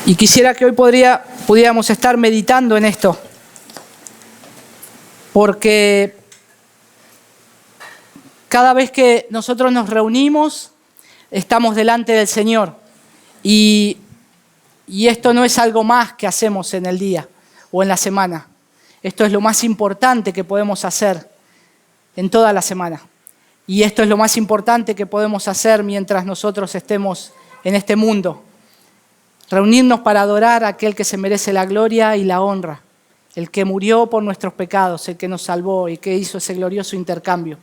Y quisiera que hoy pudiéramos estar meditando en esto, porque cada vez que nosotros nos reunimos, estamos delante del Señor. Y esto no es algo más que hacemos en el día o en la semana. Esto es lo más importante que podemos hacer en toda la semana. Y esto es lo más importante que podemos hacer mientras nosotros estemos en este mundo. Reunirnos para adorar a aquel que se merece la gloria y la honra, el que murió por nuestros pecados, el que nos salvó y que hizo ese glorioso intercambio.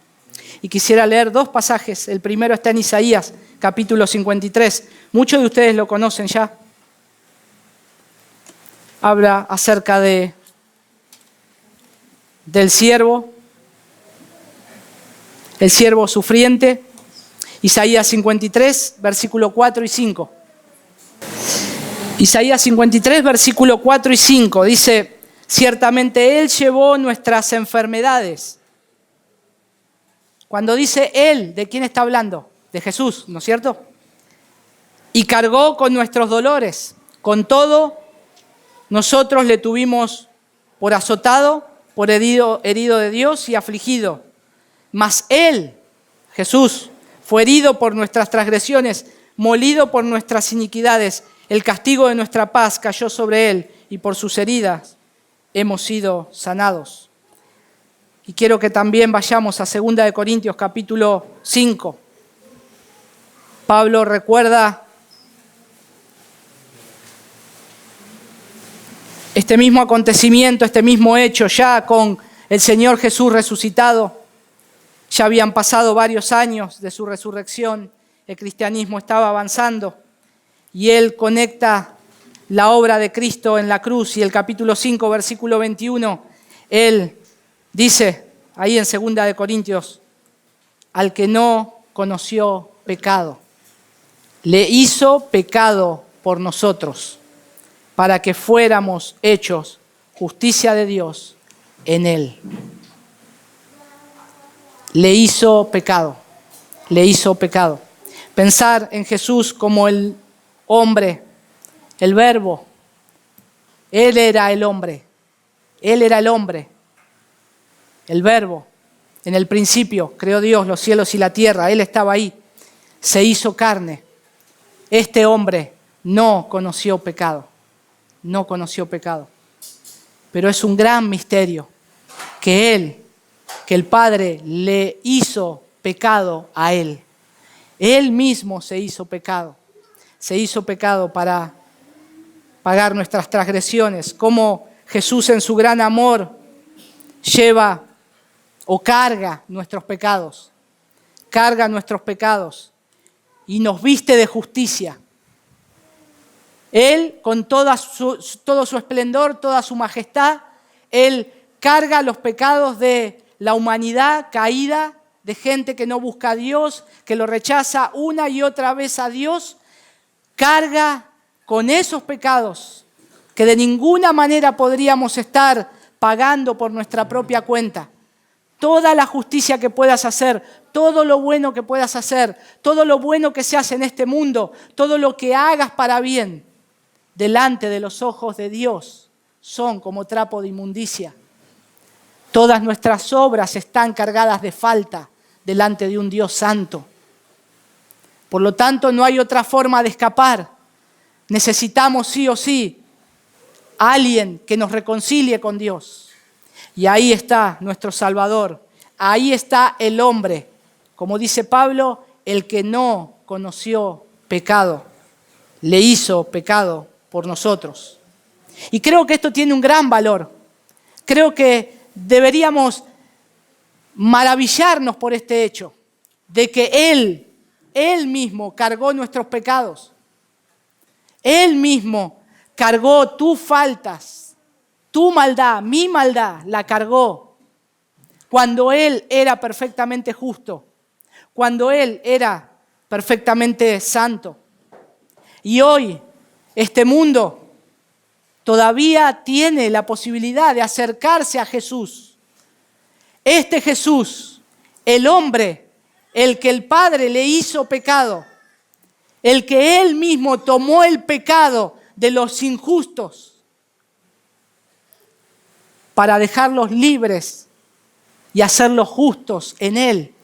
Y quisiera leer dos pasajes. El primero está en Isaías, capítulo 53. Muchos de ustedes lo conocen ya. Habla acerca del siervo, el siervo sufriente. Isaías 53, versículo 4 y 5. Isaías 53, versículo 4 y 5, dice: ciertamente Él llevó nuestras enfermedades. Cuando dice Él, ¿de quién está hablando? De Jesús, ¿no es cierto? Y cargó con nuestros dolores. Con todo, nosotros le tuvimos por azotado, por herido de Dios y afligido. Mas Él, Jesús, fue herido por nuestras transgresiones, molido por nuestras iniquidades. El castigo de nuestra paz cayó sobre Él y por sus heridas hemos sido sanados. Y quiero que también vayamos a 2 Corintios capítulo 5. Pablo recuerda este mismo acontecimiento, este mismo hecho ya con el Señor Jesús resucitado. Ya habían pasado varios años de su resurrección, el cristianismo estaba avanzando. Y él conecta la obra de Cristo en la cruz y el capítulo 5, versículo 21, él dice ahí en 2 Corintios, al que no conoció pecado, le hizo pecado por nosotros, para que fuéramos hechos justicia de Dios en él. Le hizo pecado, le hizo pecado. Pensar en Jesús como el hombre, el verbo. Él era el hombre. Él era el hombre. El verbo. En el principio creó Dios los cielos y la tierra. Él estaba ahí. Se hizo carne. Este hombre no conoció pecado. No conoció pecado. Pero es un gran misterio que el Padre le hizo pecado a Él. Él mismo se hizo pecado. Se hizo pecado para pagar nuestras transgresiones. Como Jesús en su gran amor lleva o carga nuestros pecados. Carga nuestros pecados y nos viste de justicia. Él, con todo su esplendor, toda su majestad, Él carga los pecados de la humanidad caída, de gente que no busca a Dios, que lo rechaza una y otra vez a Dios. Carga con esos pecados que de ninguna manera podríamos estar pagando por nuestra propia cuenta. Toda la justicia que puedas hacer, todo lo bueno que puedas hacer, todo lo bueno que se hace en este mundo, todo lo que hagas para bien, delante de los ojos de Dios, son como trapo de inmundicia. Todas nuestras obras están cargadas de falta delante de un Dios santo. Por lo tanto, no hay otra forma de escapar. Necesitamos sí o sí a alguien que nos reconcilie con Dios. Y ahí está nuestro Salvador. Ahí está el hombre. Como dice Pablo, el que no conoció pecado, le hizo pecado por nosotros. Y creo que esto tiene un gran valor. Creo que deberíamos maravillarnos por este hecho, de que Él mismo cargó nuestros pecados. Él mismo cargó tus faltas, tu maldad, mi maldad, la cargó. Cuando Él era perfectamente justo, cuando Él era perfectamente santo. Y hoy, este mundo todavía tiene la posibilidad de acercarse a Jesús. Este Jesús, el hombre, el que el Padre le hizo pecado, el que Él mismo tomó el pecado de los injustos para dejarlos libres y hacerlos justos en Él,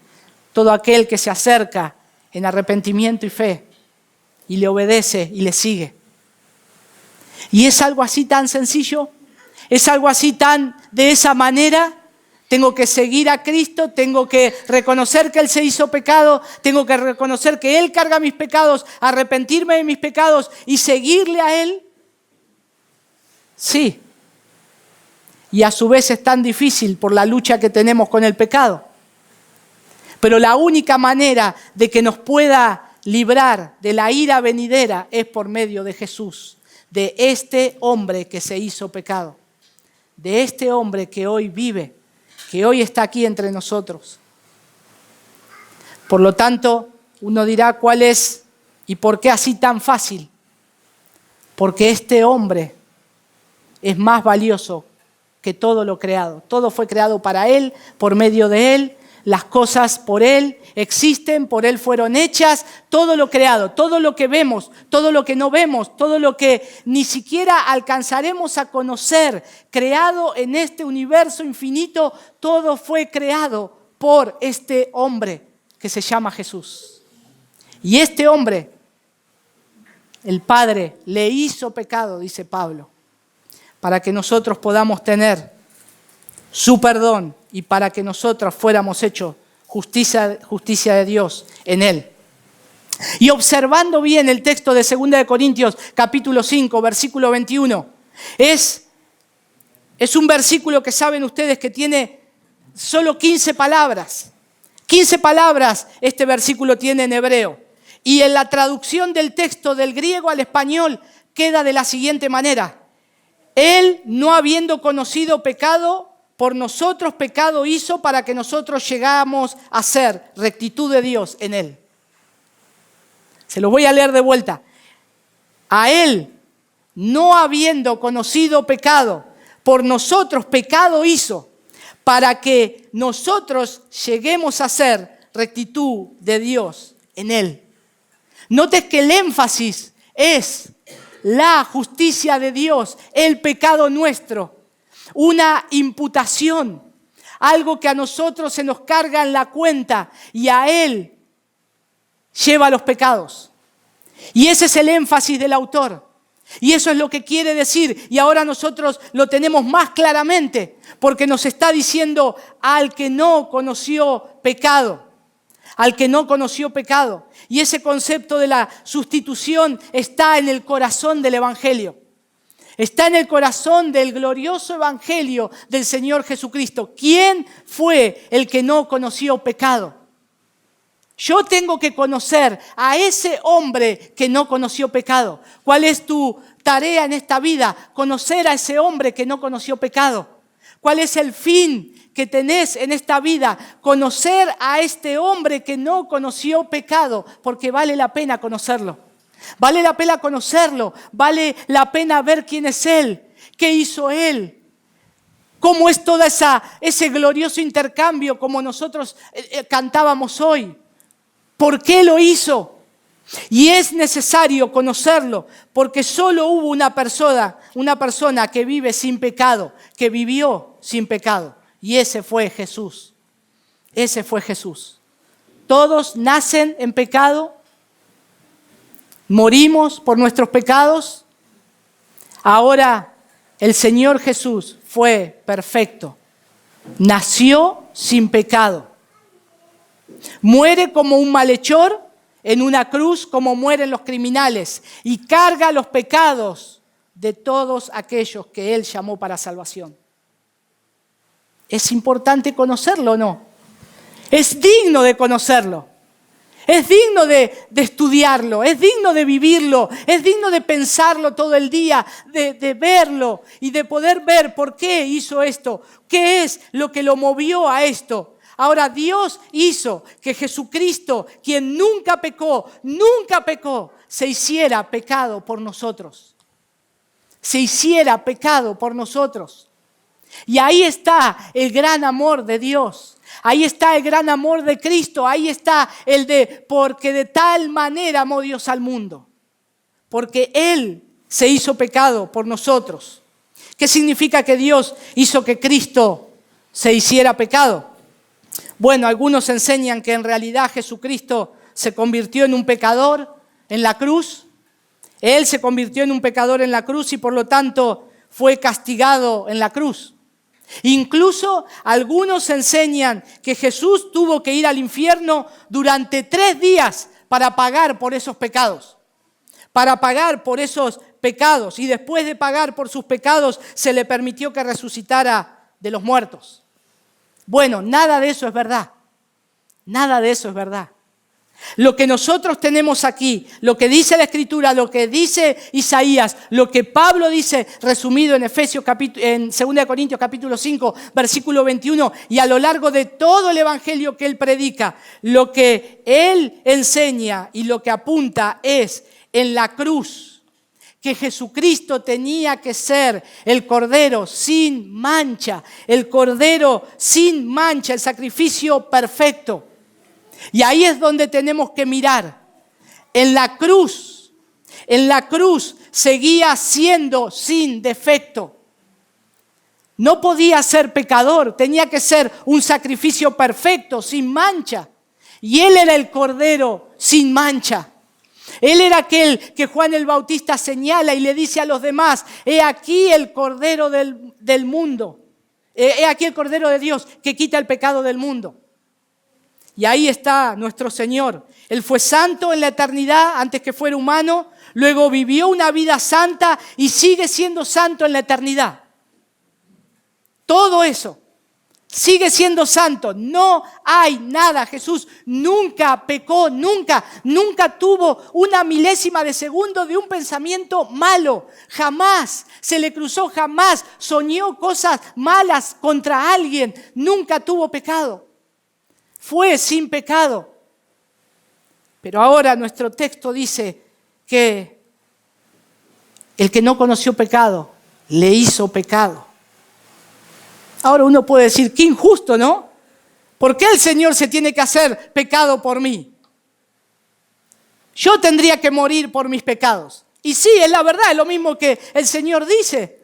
todo aquel que se acerca en arrepentimiento y fe y le obedece y le sigue. Y es algo así tan sencillo, es algo así tan de esa manera. Tengo que seguir a Cristo, tengo que reconocer que Él se hizo pecado, tengo que reconocer que Él carga mis pecados, arrepentirme de mis pecados y seguirle a Él. Sí. Y a su vez es tan difícil por la lucha que tenemos con el pecado. Pero la única manera de que nos pueda librar de la ira venidera es por medio de Jesús, de este hombre que se hizo pecado, de este hombre que hoy vive, que hoy está aquí entre nosotros. Por lo tanto, uno dirá cuál es y por qué así tan fácil. Porque este hombre es más valioso que todo lo creado. Todo fue creado para Él, por medio de Él. Las cosas por Él existen, por Él fueron hechas. Todo lo creado, todo lo que vemos, todo lo que no vemos, todo lo que ni siquiera alcanzaremos a conocer, creado en este universo infinito, todo fue creado por este hombre que se llama Jesús. Y este hombre, el Padre, le hizo pecado, dice Pablo, para que nosotros podamos tener su perdón y para que nosotros fuéramos hechos justicia de Dios en Él. Y observando bien el texto de 2 de Corintios capítulo 5, versículo 21, es un versículo que saben ustedes que tiene solo 15 palabras. 15 palabras este versículo tiene en hebreo. Y en la traducción del texto del griego al español queda de la siguiente manera: Él, no habiendo conocido pecado, por nosotros pecado hizo para que nosotros llegáramos a ser rectitud de Dios en Él. Se los voy a leer de vuelta. A Él, no habiendo conocido pecado, por nosotros pecado hizo para que nosotros lleguemos a ser rectitud de Dios en Él. Notes que el énfasis es la justicia de Dios, el pecado nuestro. Una imputación, algo que a nosotros se nos carga en la cuenta y a Él lleva los pecados. Y ese es el énfasis del autor. Y eso es lo que quiere decir. Y ahora nosotros lo tenemos más claramente porque nos está diciendo al que no conoció pecado. Al que no conoció pecado. Y ese concepto de la sustitución está en el corazón del Evangelio. Está en el corazón del glorioso evangelio del Señor Jesucristo. ¿Quién fue el que no conoció pecado? Yo tengo que conocer a ese hombre que no conoció pecado. ¿Cuál es tu tarea en esta vida? Conocer a ese hombre que no conoció pecado. ¿Cuál es el fin que tenés en esta vida? Conocer a este hombre que no conoció pecado, porque vale la pena conocerlo. Vale la pena conocerlo, vale la pena ver quién es Él, qué hizo Él, cómo es todo ese glorioso intercambio como nosotros cantábamos hoy, por qué lo hizo. Y es necesario conocerlo porque solo hubo una persona que vive sin pecado, que vivió sin pecado, y ese fue Jesús. Ese fue Jesús. Todos nacen en pecado. Morimos por nuestros pecados. Ahora el Señor Jesús fue perfecto. Nació sin pecado. Muere como un malhechor en una cruz como mueren los criminales y carga los pecados de todos aquellos que Él llamó para salvación. ¿Es importante conocerlo o no? Es digno de conocerlo. Es digno de estudiarlo, es digno de vivirlo, es digno de pensarlo todo el día, de verlo y de poder ver por qué hizo esto, qué es lo que lo movió a esto. Ahora Dios hizo que Jesucristo, quien nunca pecó, se hiciera pecado por nosotros. Se hiciera pecado por nosotros. Y ahí está el gran amor de Dios. Ahí está el gran amor de Cristo, ahí está el de porque de tal manera amó Dios al mundo. Porque Él se hizo pecado por nosotros. ¿Qué significa que Dios hizo que Cristo se hiciera pecado? Bueno, algunos enseñan que en realidad Jesucristo se convirtió en un pecador en la cruz. Él se convirtió en un pecador en la cruz y por lo tanto fue castigado en la cruz. Incluso algunos enseñan que Jesús tuvo que ir al infierno durante 3 días para pagar por esos pecados. Para pagar por esos pecados. Y después de pagar por sus pecados, se le permitió que resucitara de los muertos. Bueno, nada de eso es verdad. Nada de eso es verdad. Lo que nosotros tenemos aquí, lo que dice la Escritura, lo que dice Isaías, lo que Pablo dice resumido en en 2 Corintios capítulo 5, versículo 21, y a lo largo de todo el evangelio que él predica, lo que él enseña y lo que apunta es en la cruz, que Jesucristo tenía que ser el Cordero sin mancha, el Cordero sin mancha, el sacrificio perfecto. Y ahí es donde tenemos que mirar. En la cruz seguía siendo sin defecto. No podía ser pecador, tenía que ser un sacrificio perfecto, sin mancha. Y Él era el Cordero sin mancha. Él era aquel que Juan el Bautista señala y le dice a los demás: he aquí el Cordero del mundo. He aquí el Cordero de Dios que quita el pecado del mundo. Y ahí está nuestro Señor. Él fue santo en la eternidad antes que fuera humano, luego vivió una vida santa y sigue siendo santo en la eternidad. Todo eso sigue siendo santo. No hay nada. Jesús nunca pecó, nunca tuvo una milésima de segundo de un pensamiento malo. Jamás se le cruzó, jamás soñó cosas malas contra alguien. Nunca tuvo pecado. Fue sin pecado. Pero ahora nuestro texto dice que el que no conoció pecado, le hizo pecado. Ahora uno puede decir, qué injusto, ¿no? ¿Por qué el Señor se tiene que hacer pecado por mí? Yo tendría que morir por mis pecados. Y sí, es la verdad, es lo mismo que el Señor dice.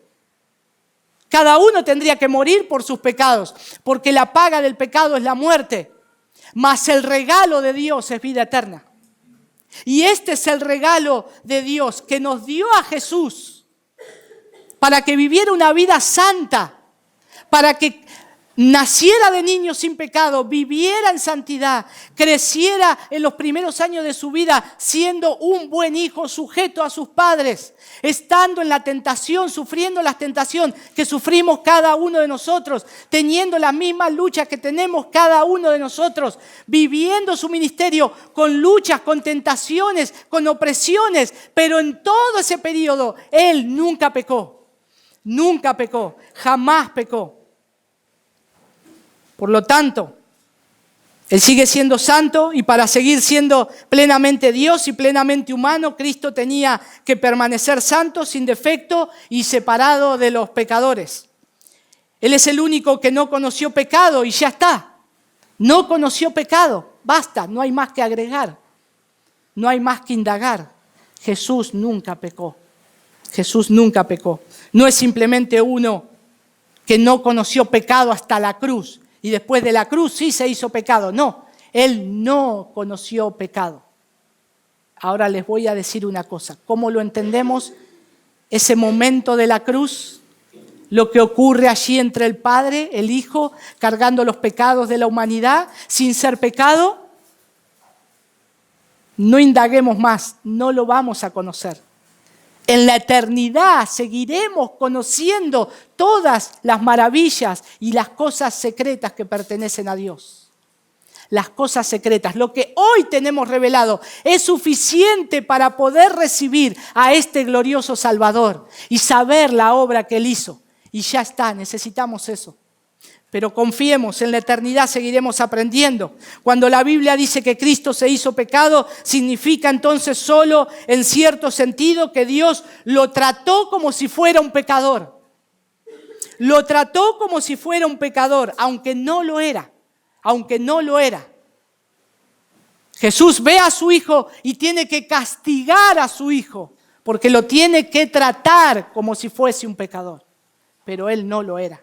Cada uno tendría que morir por sus pecados, porque la paga del pecado es la muerte. Mas el regalo de Dios es vida eterna. Y este es el regalo de Dios que nos dio a Jesús para que viviera una vida santa, para que naciera de niño sin pecado, viviera en santidad, creciera en los primeros años de su vida siendo un buen hijo sujeto a sus padres, estando en la tentación, sufriendo la tentación que sufrimos cada uno de nosotros, teniendo las mismas luchas que tenemos cada uno de nosotros, viviendo su ministerio con luchas, con tentaciones, con opresiones, pero en todo ese periodo Él nunca pecó, jamás pecó. Por lo tanto, Él sigue siendo santo y para seguir siendo plenamente Dios y plenamente humano, Cristo tenía que permanecer santo, sin defecto y separado de los pecadores. Él es el único que no conoció pecado y ya está. No conoció pecado, basta, no hay más que agregar, no hay más que indagar. Jesús nunca pecó. Jesús nunca pecó. No es simplemente uno que no conoció pecado hasta la cruz. Y después de la cruz sí se hizo pecado. No, Él no conoció pecado. Ahora les voy a decir una cosa. ¿Cómo lo entendemos? Ese momento de la cruz, lo que ocurre allí entre el Padre, el Hijo, cargando los pecados de la humanidad sin ser pecado. No indaguemos más, no lo vamos a conocer. En la eternidad seguiremos conociendo todas las maravillas y las cosas secretas que pertenecen a Dios. Las cosas secretas, lo que hoy tenemos revelado es suficiente para poder recibir a este glorioso Salvador y saber la obra que Él hizo. Y ya está, necesitamos eso. Pero confiemos, en la eternidad seguiremos aprendiendo. Cuando la Biblia dice que Cristo se hizo pecado, significa entonces solo en cierto sentido que Dios lo trató como si fuera un pecador. Lo trató como si fuera un pecador, aunque no lo era. Jesús ve a su hijo y tiene que castigar a su hijo porque lo tiene que tratar como si fuese un pecador. Pero Él no lo era.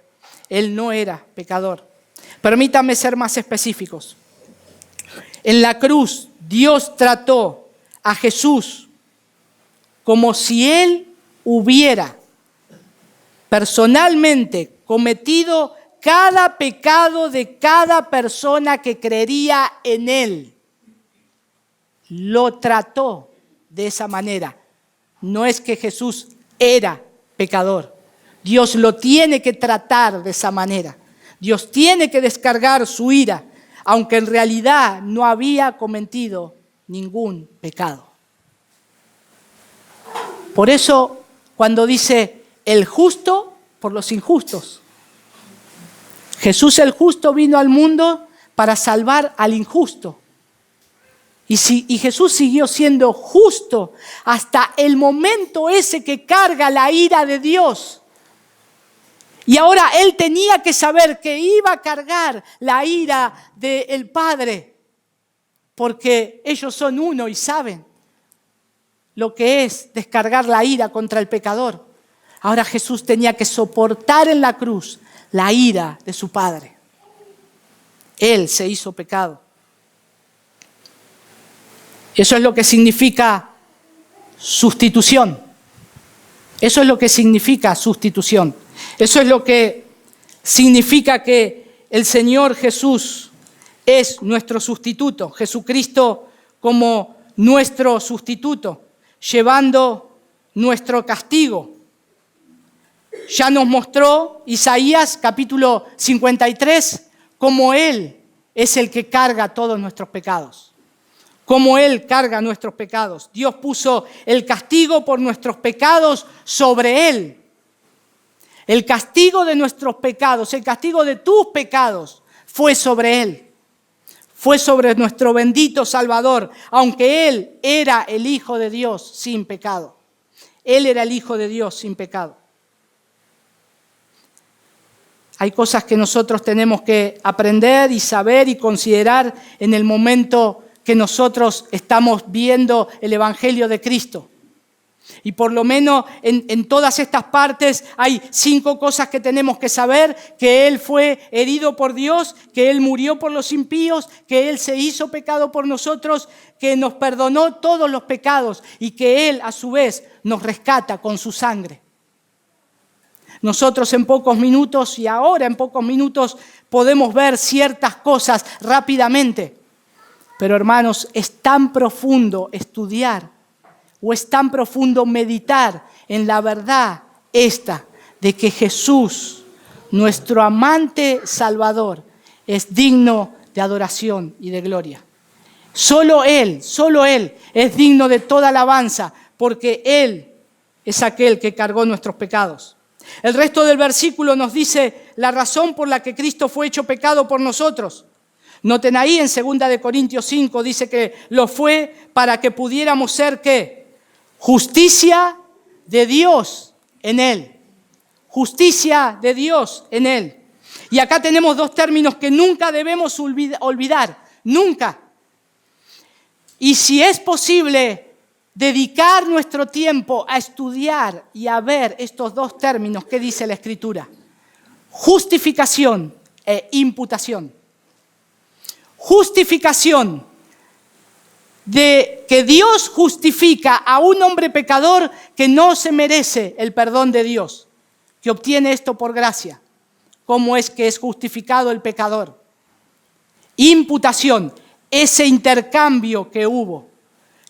Él no era pecador. Permítanme ser más específicos. En la cruz, Dios trató a Jesús como si Él hubiera personalmente cometido cada pecado de cada persona que creería en Él. Lo trató de esa manera. No es que Jesús era pecador. Dios lo tiene que tratar de esa manera. Dios tiene que descargar su ira, aunque en realidad no había cometido ningún pecado. Por eso, cuando dice el justo por los injustos, Jesús el justo vino al mundo para salvar al injusto. Y Jesús siguió siendo justo hasta el momento ese que carga la ira de Dios. Y ahora Él tenía que saber que iba a cargar la ira del Padre, porque ellos son uno y saben lo que es descargar la ira contra el pecador. Ahora Jesús tenía que soportar en la cruz la ira de su Padre. Él se hizo pecado. Eso es lo que significa sustitución. Eso es lo que significa sustitución. Eso es lo que significa que el Señor Jesús es nuestro sustituto. Jesucristo como nuestro sustituto, llevando nuestro castigo. Ya nos mostró Isaías capítulo 53 cómo Él es el que carga todos nuestros pecados. Cómo Él carga nuestros pecados. Dios puso el castigo por nuestros pecados sobre Él. El castigo de nuestros pecados, el castigo de tus pecados fue sobre Él. Fue sobre nuestro bendito Salvador, aunque Él era el Hijo de Dios sin pecado. Él era el Hijo de Dios sin pecado. Hay cosas que nosotros tenemos que aprender y saber y considerar en el momento que nosotros estamos viendo el Evangelio de Cristo. Y por lo menos en todas estas partes hay 5 cosas que tenemos que saber: que Él fue herido por Dios, que Él murió por los impíos, que Él se hizo pecado por nosotros, que nos perdonó todos los pecados y que Él a su vez nos rescata con su sangre. Nosotros en pocos minutos y ahora en pocos minutos podemos ver ciertas cosas rápidamente. Pero hermanos, es tan profundo estudiar o es tan profundo meditar en la verdad esta de que Jesús, nuestro amante Salvador, es digno de adoración y de gloria. Solo Él es digno de toda alabanza, porque Él es aquel que cargó nuestros pecados. El resto del versículo nos dice la razón por la que Cristo fue hecho pecado por nosotros. Noten ahí en 2 Corintios 5 dice que lo fue para que pudiéramos ser ¿qué? Justicia de Dios en Él. Justicia de Dios en Él. Y acá tenemos 2 términos que nunca debemos olvidar. Nunca. Y si es posible dedicar nuestro tiempo a estudiar y a ver estos 2 términos que dice la Escritura. Justificación e imputación. Justificación, de que Dios justifica a un hombre pecador que no se merece el perdón de Dios, que obtiene esto por gracia. ¿Cómo es que es justificado el pecador? Imputación, ese intercambio que hubo,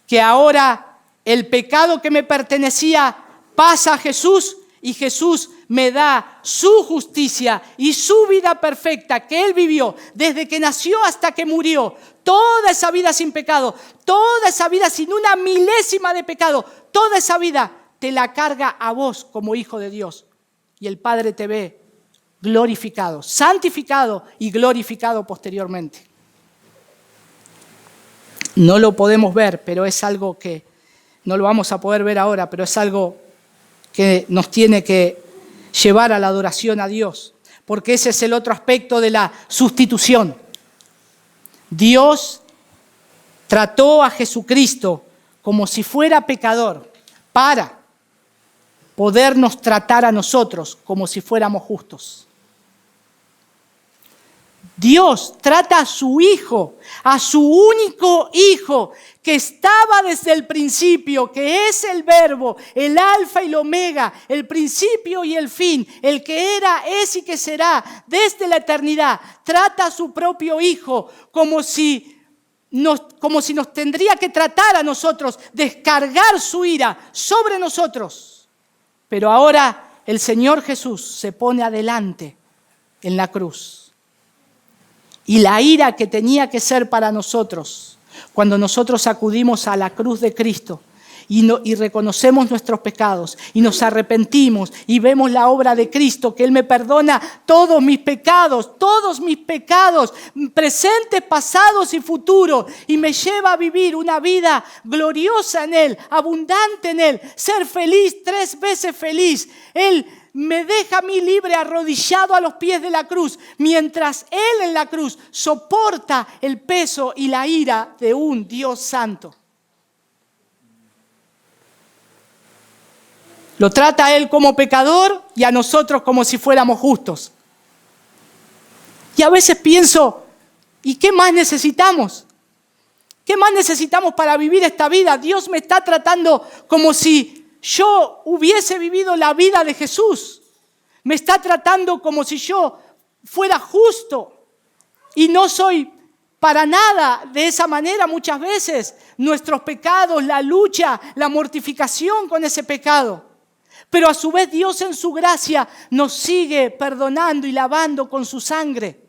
que ahora el pecado que me pertenecía pasa a Jesús y Jesús me da su justicia y su vida perfecta que Él vivió desde que nació hasta que murió. Toda esa vida sin pecado, toda esa vida sin una milésima de pecado, toda esa vida te la carga a vos como hijo de Dios. Y el Padre te ve glorificado, santificado y glorificado posteriormente. No lo podemos ver, pero es algo que no lo vamos a poder ver ahora, pero es algo que nos tiene que llevar a la adoración a Dios, porque ese es el otro aspecto de la sustitución. Dios trató a Jesucristo como si fuera pecador para podernos tratar a nosotros como si fuéramos justos. Dios trata a su Hijo, a su único Hijo, que estaba desde el principio, que es el Verbo, el Alfa y el Omega, el principio y el fin, el que era, es y que será desde la eternidad. Trata a su propio Hijo como si nos tendría que tratar a nosotros, descargar su ira sobre nosotros. Pero ahora el Señor Jesús se pone adelante en la cruz. Y la ira que tenía que ser para nosotros, cuando nosotros acudimos a la cruz de Cristo y reconocemos nuestros pecados y nos arrepentimos y vemos la obra de Cristo, que Él me perdona todos mis pecados, presentes, pasados y futuros, y me lleva a vivir una vida gloriosa en Él, abundante en Él, ser feliz, 3 veces feliz. Él me deja a mí libre, arrodillado a los pies de la cruz, mientras Él en la cruz soporta el peso y la ira de un Dios santo. Lo trata a Él como pecador y a nosotros como si fuéramos justos. Y a veces pienso, ¿y qué más necesitamos? ¿Qué más necesitamos para vivir esta vida? Dios me está tratando como si yo hubiese vivido la vida de Jesús. Me está tratando como si yo fuera justo. Y no soy para nada de esa manera muchas veces. Nuestros pecados, la lucha, la mortificación con ese pecado. Pero a su vez Dios en su gracia nos sigue perdonando y lavando con su sangre.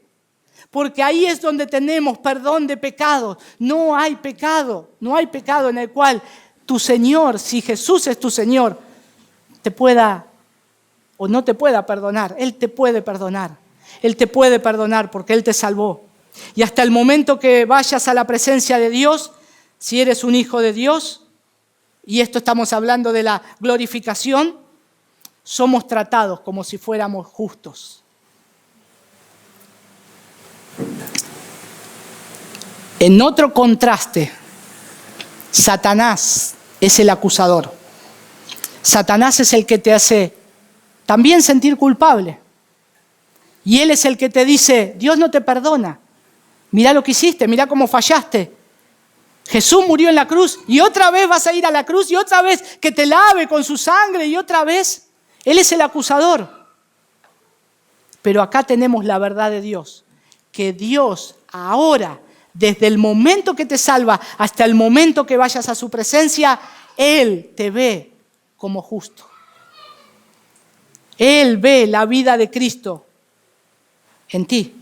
Porque ahí es donde tenemos perdón de pecados. No hay pecado en el cual tu Señor, si Jesús es tu Señor, te pueda o no te pueda perdonar. Él te puede perdonar. Él te puede perdonar porque Él te salvó. Y hasta el momento que vayas a la presencia de Dios, si eres un hijo de Dios, y esto estamos hablando de la glorificación, somos tratados como si fuéramos justos. En otro contraste, Satanás es el acusador. Satanás es el que te hace también sentir culpable. Y él es el que te dice, Dios no te perdona. Mirá lo que hiciste, mirá cómo fallaste. Jesús murió en la cruz y otra vez vas a ir a la cruz y otra vez que te lave con su sangre y otra vez. Él es el acusador. Pero acá tenemos la verdad de Dios. Que Dios ahora, desde el momento que te salva hasta el momento que vayas a su presencia, Él te ve como justo. Él ve la vida de Cristo en ti.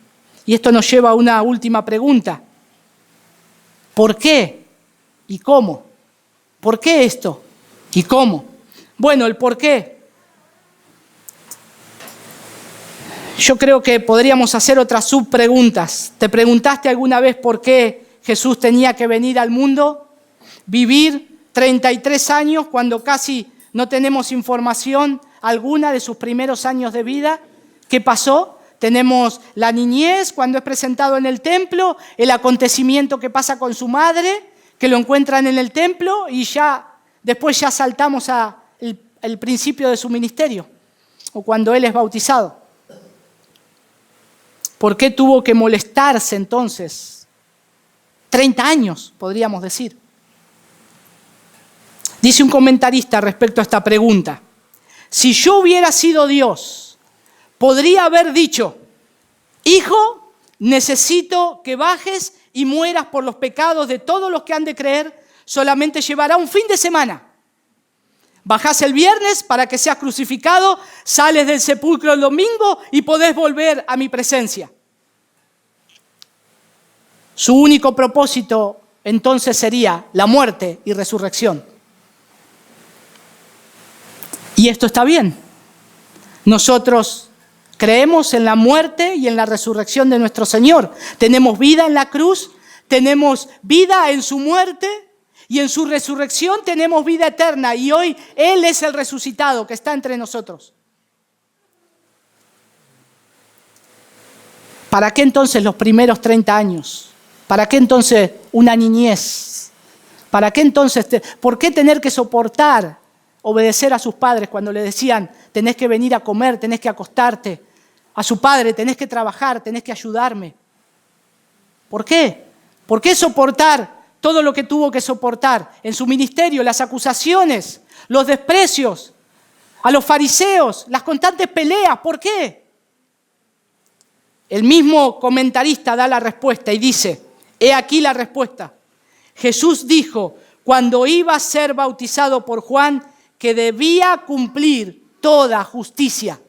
Y esto nos lleva a una última pregunta. ¿Por qué? ¿Y cómo? ¿Por qué esto? ¿Y cómo? Bueno, el por qué. Yo creo que podríamos hacer otras subpreguntas. ¿Te preguntaste alguna vez por qué Jesús tenía que venir al mundo? Vivir 33 años cuando casi no tenemos información alguna de sus primeros años de vida. ¿Qué pasó? Tenemos la niñez cuando es presentado en el templo, el acontecimiento que pasa con su madre, que lo encuentran en el templo y después ya saltamos al principio de su ministerio o cuando él es bautizado. ¿Por qué tuvo que molestarse entonces? 30 años, podríamos decir. Dice un comentarista respecto a esta pregunta: si yo hubiera sido Dios, podría haber dicho, hijo, necesito que bajes y mueras por los pecados de todos los que han de creer, solamente llevará un fin de semana. Bajás el viernes para que seas crucificado, sales del sepulcro el domingo y podés volver a mi presencia. Su único propósito entonces sería la muerte y resurrección. Y esto está bien. Nosotros creemos en la muerte y en la resurrección de nuestro Señor. Tenemos vida en la cruz, tenemos vida en su muerte y en su resurrección tenemos vida eterna. Y hoy Él es el resucitado que está entre nosotros. ¿Para qué entonces los primeros 30 años? ¿Para qué entonces una niñez? ¿Para qué entonces? ¿Por qué tener que soportar obedecer a sus padres cuando le decían, tenés que venir a comer, tenés que acostarte. A su padre, tenés que trabajar, tenés que ayudarme. ¿Por qué? ¿Por qué soportar todo lo que tuvo que soportar en su ministerio, las acusaciones, los desprecios, a los fariseos, las constantes peleas? ¿Por qué? El mismo comentarista da la respuesta y dice, he aquí la respuesta. Jesús dijo, cuando iba a ser bautizado por Juan, que debía cumplir toda justicia.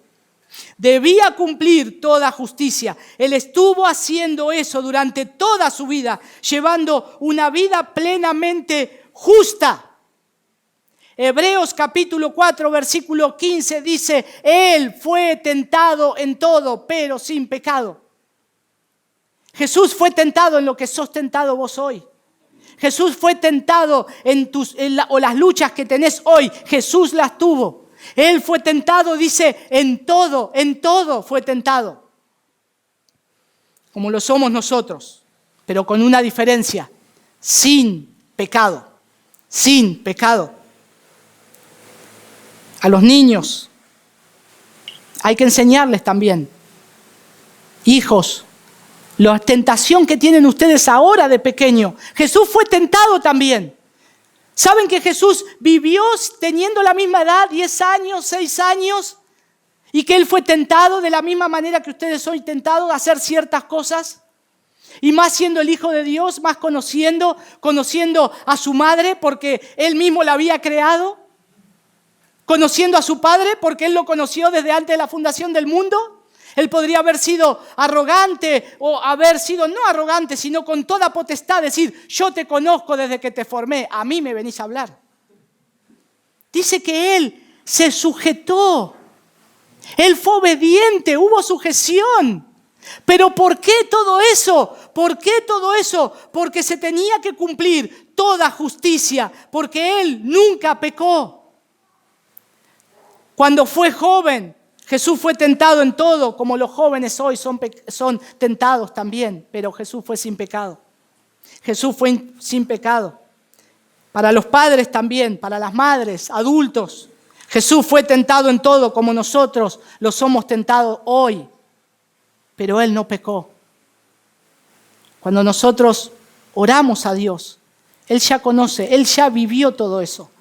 Debía cumplir toda justicia. Él estuvo haciendo eso durante toda su vida, llevando una vida plenamente justa. Hebreos capítulo 4, versículo 15 dice, Él fue tentado en todo, pero sin pecado. Jesús fue tentado en lo que sos tentado vos hoy. Jesús fue tentado o las luchas que tenés hoy. Jesús las tuvo. Él fue tentado, dice, en todo fue tentado. Como lo somos nosotros, pero con una diferencia, sin pecado, sin pecado. A los niños hay que enseñarles también, hijos, la tentación que tienen ustedes ahora de pequeño. Jesús fue tentado también. ¿Saben que Jesús vivió teniendo la misma edad, 10 años, 6 años? Y que Él fue tentado de la misma manera que ustedes hoy tentados a hacer ciertas cosas. Y más siendo el Hijo de Dios, más conociendo a su madre porque Él mismo la había creado. Conociendo a su Padre porque Él lo conoció desde antes de la fundación del mundo. Él podría haber sido arrogante o haber sido no arrogante, sino con toda potestad, decir, yo te conozco desde que te formé, a mí me venís a hablar. Dice que Él se sujetó, Él fue obediente, hubo sujeción. ¿Pero por qué todo eso? ¿Por qué todo eso? Porque se tenía que cumplir toda justicia, porque Él nunca pecó. Cuando fue joven, Jesús fue tentado en todo, como los jóvenes hoy son tentados también, pero Jesús fue sin pecado. Jesús fue sin pecado. Para los padres también, para las madres, adultos, Jesús fue tentado en todo, como nosotros lo somos tentados hoy, pero Él no pecó. Cuando nosotros oramos a Dios, Él ya conoce, Él ya vivió todo eso.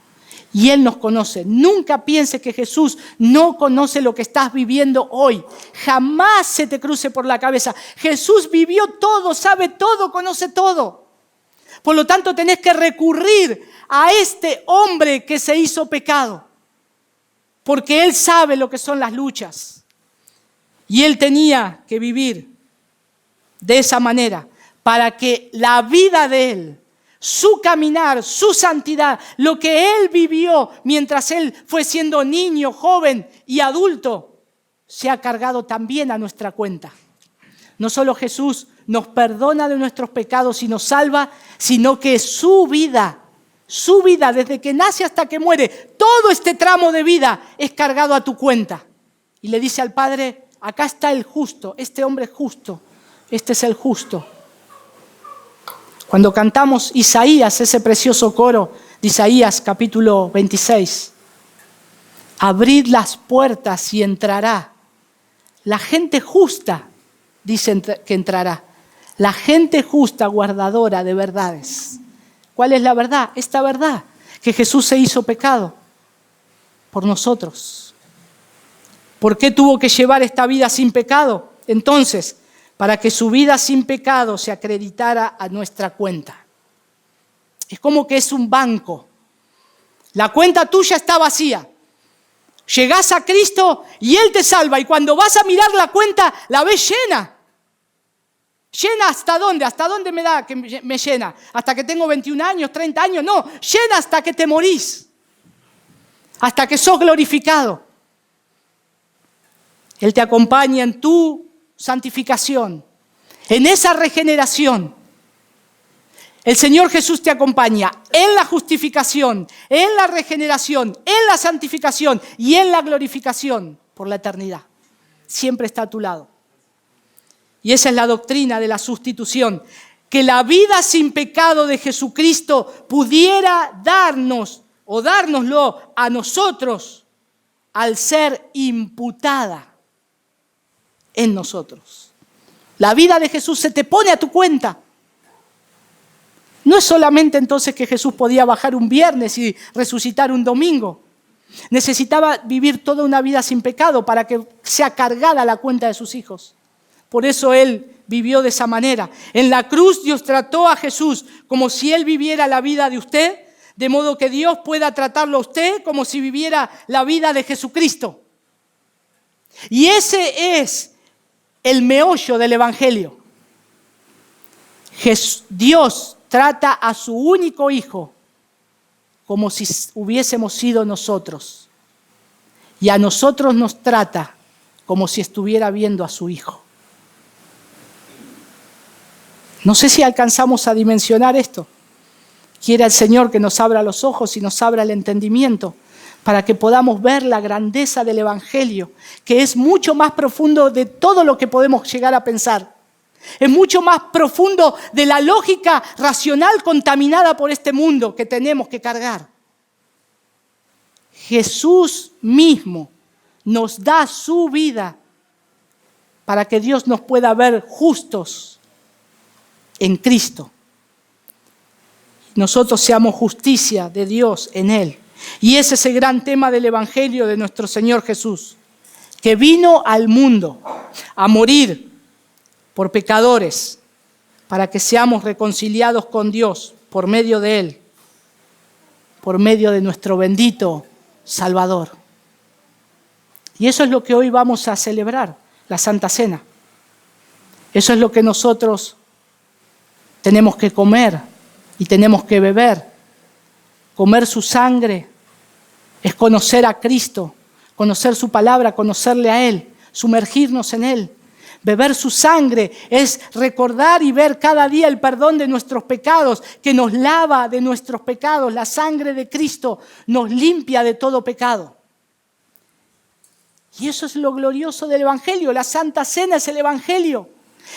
Y Él nos conoce. Nunca pienses que Jesús no conoce lo que estás viviendo hoy. Jamás se te cruce por la cabeza. Jesús vivió todo, sabe todo, conoce todo. Por lo tanto, tenés que recurrir a este hombre que se hizo pecado. Porque Él sabe lo que son las luchas. Y Él tenía que vivir de esa manera para que la vida de Él, su caminar, su santidad, lo que Él vivió mientras Él fue siendo niño, joven y adulto, se ha cargado también a nuestra cuenta. No solo Jesús nos perdona de nuestros pecados y nos salva, sino que su vida desde que nace hasta que muere, todo este tramo de vida es cargado a tu cuenta. Y le dice al Padre, acá está el justo, este hombre es justo, este es el justo. Cuando cantamos Isaías, ese precioso coro de Isaías capítulo 26, abrid las puertas y entrará. La gente justa, dice que entrará. La gente justa, guardadora de verdades. ¿Cuál es la verdad? Esta verdad, que Jesús se hizo pecado por nosotros. ¿Por qué tuvo que llevar esta vida sin pecado? Entonces, para que su vida sin pecado se acreditara a nuestra cuenta. Es como que es un banco. La cuenta tuya está vacía. Llegás a Cristo y Él te salva. Y cuando vas a mirar la cuenta, la ves llena. ¿Llena hasta dónde? ¿Hasta dónde me da que me llena? ¿Hasta que tengo 21 años, 30 años? No, llena hasta que te morís. Hasta que sos glorificado. Él te acompaña en tu santificación, en esa regeneración. El Señor Jesús te acompaña en la justificación, en la regeneración, en la santificación y en la glorificación por la eternidad. Siempre está a tu lado. Y esa es la doctrina de la sustitución. Que la vida sin pecado de Jesucristo pudiera darnos o dárnoslo a nosotros al ser imputada en nosotros. La vida de Jesús se te pone a tu cuenta. No es solamente entonces que Jesús podía bajar un viernes y resucitar un domingo. Necesitaba vivir toda una vida sin pecado para que sea cargada la cuenta de sus hijos. Por eso Él vivió de esa manera. En la cruz Dios trató a Jesús como si Él viviera la vida de usted, de modo que Dios pueda tratarlo a usted como si viviera la vida de Jesucristo. Y ese es el meollo del Evangelio. Dios trata a su único Hijo como si hubiésemos sido nosotros. Y a nosotros nos trata como si estuviera viendo a su Hijo. No sé si alcanzamos a dimensionar esto. Quiera el Señor que nos abra los ojos y nos abra el entendimiento para que podamos ver la grandeza del Evangelio, que es mucho más profundo de todo lo que podemos llegar a pensar. Es mucho más profundo de la lógica racional contaminada por este mundo que tenemos que cargar. Jesús mismo nos da su vida para que Dios nos pueda ver justos en Cristo. Nosotros seamos justicia de Dios en Él. Y ese es el gran tema del Evangelio de nuestro Señor Jesús, que vino al mundo a morir por pecadores, para que seamos reconciliados con Dios por medio de Él, por medio de nuestro bendito Salvador. Y eso es lo que hoy vamos a celebrar, la Santa Cena. Eso es lo que nosotros tenemos que comer y tenemos que beber. Comer su sangre es conocer a Cristo, conocer su palabra, conocerle a Él, sumergirnos en Él. Beber su sangre es recordar y ver cada día el perdón de nuestros pecados, que nos lava de nuestros pecados. La sangre de Cristo nos limpia de todo pecado. Y eso es lo glorioso del Evangelio. La Santa Cena es el Evangelio.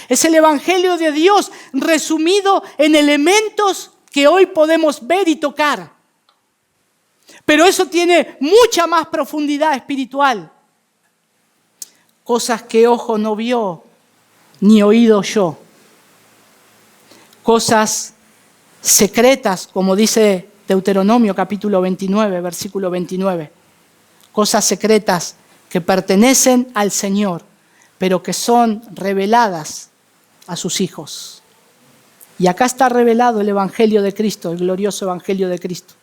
Es el Evangelio de Dios resumido en elementos que hoy podemos ver y tocar. Pero eso tiene mucha más profundidad espiritual. Cosas que ojo no vio, ni oído oyó. Cosas secretas, como dice Deuteronomio capítulo 29, versículo 29. Cosas secretas que pertenecen al Señor, pero que son reveladas a sus hijos. Y acá está revelado el Evangelio de Cristo, el glorioso Evangelio de Cristo.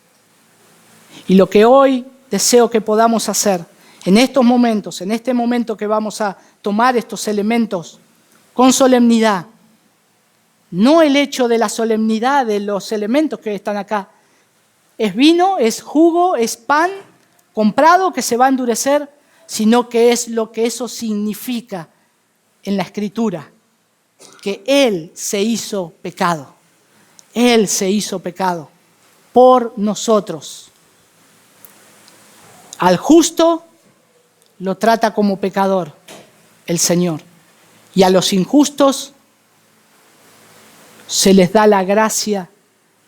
Y lo que hoy deseo que podamos hacer en estos momentos, en este momento que vamos a tomar estos elementos con solemnidad, no el hecho de la solemnidad de los elementos que están acá, es vino, es jugo, es pan comprado que se va a endurecer, sino que es lo que eso significa en la Escritura, que Él se hizo pecado. Él se hizo pecado por nosotros. Al justo lo trata como pecador el Señor, y a los injustos se les da la gracia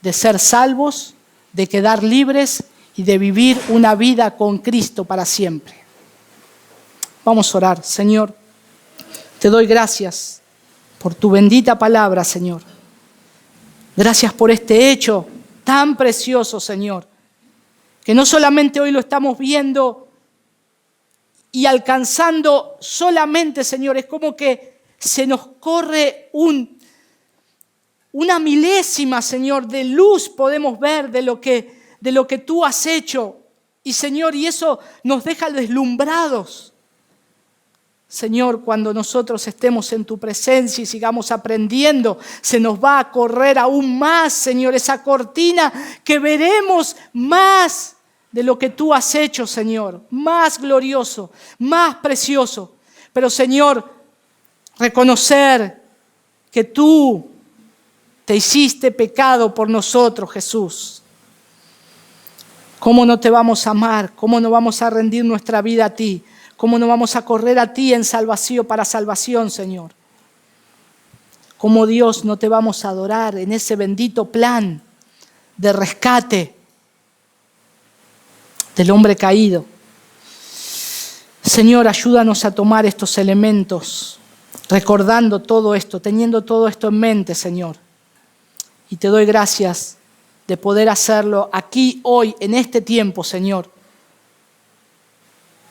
de ser salvos, de quedar libres y de vivir una vida con Cristo para siempre. Vamos a orar. Señor, te doy gracias por tu bendita palabra, Señor. Gracias por este hecho tan precioso, Señor, que no solamente hoy lo estamos viendo y alcanzando solamente, Señor, es como que se nos corre una milésima, Señor, de luz podemos ver de lo que tú has hecho. Y, Señor, y eso nos deja deslumbrados. Señor, cuando nosotros estemos en tu presencia y sigamos aprendiendo, se nos va a correr aún más, Señor, esa cortina que veremos más de lo que tú has hecho, Señor, más glorioso, más precioso. Pero, Señor, reconocer que tú te hiciste pecado por nosotros, Jesús. ¿Cómo no te vamos a amar? ¿Cómo no vamos a rendir nuestra vida a ti? ¿Cómo no vamos a correr a ti en salvación, para salvación, Señor? ¿Cómo, Dios, no te vamos a adorar en ese bendito plan de rescate del hombre caído. Señor, ayúdanos a tomar estos elementos, recordando todo esto, teniendo todo esto en mente, Señor. Y te doy gracias de poder hacerlo aquí, hoy, en este tiempo, Señor.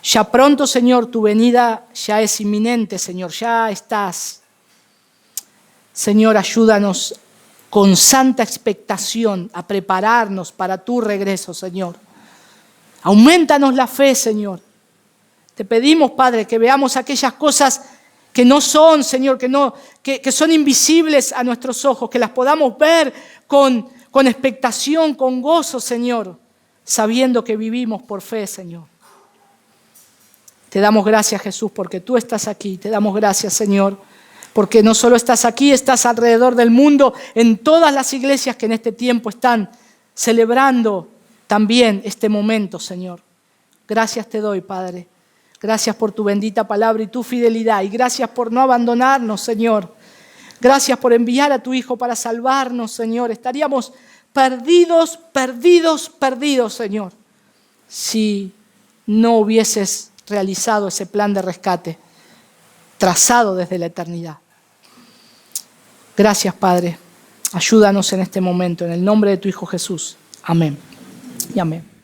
Ya pronto, Señor, tu venida ya es inminente, Señor, ya estás. Señor, ayúdanos con santa expectación a prepararnos para tu regreso, Señor. Aumentanos la fe, Señor. Te pedimos, Padre, que veamos aquellas cosas que no son, Señor, que son invisibles a nuestros ojos, que las podamos ver con expectación, con gozo, Señor, sabiendo que vivimos por fe, Señor. Te damos gracias, Jesús, porque tú estás aquí. Te damos gracias, Señor, porque no solo estás aquí, estás alrededor del mundo, en todas las iglesias que en este tiempo están celebrando también este momento, Señor. Gracias te doy, Padre. Gracias por tu bendita palabra y tu fidelidad. Y gracias por no abandonarnos, Señor. Gracias por enviar a tu Hijo para salvarnos, Señor. Estaríamos perdidos, Señor, si no hubieses realizado ese plan de rescate trazado desde la eternidad. Gracias, Padre. Ayúdanos en este momento, en el nombre de tu Hijo Jesús. Amén y amén.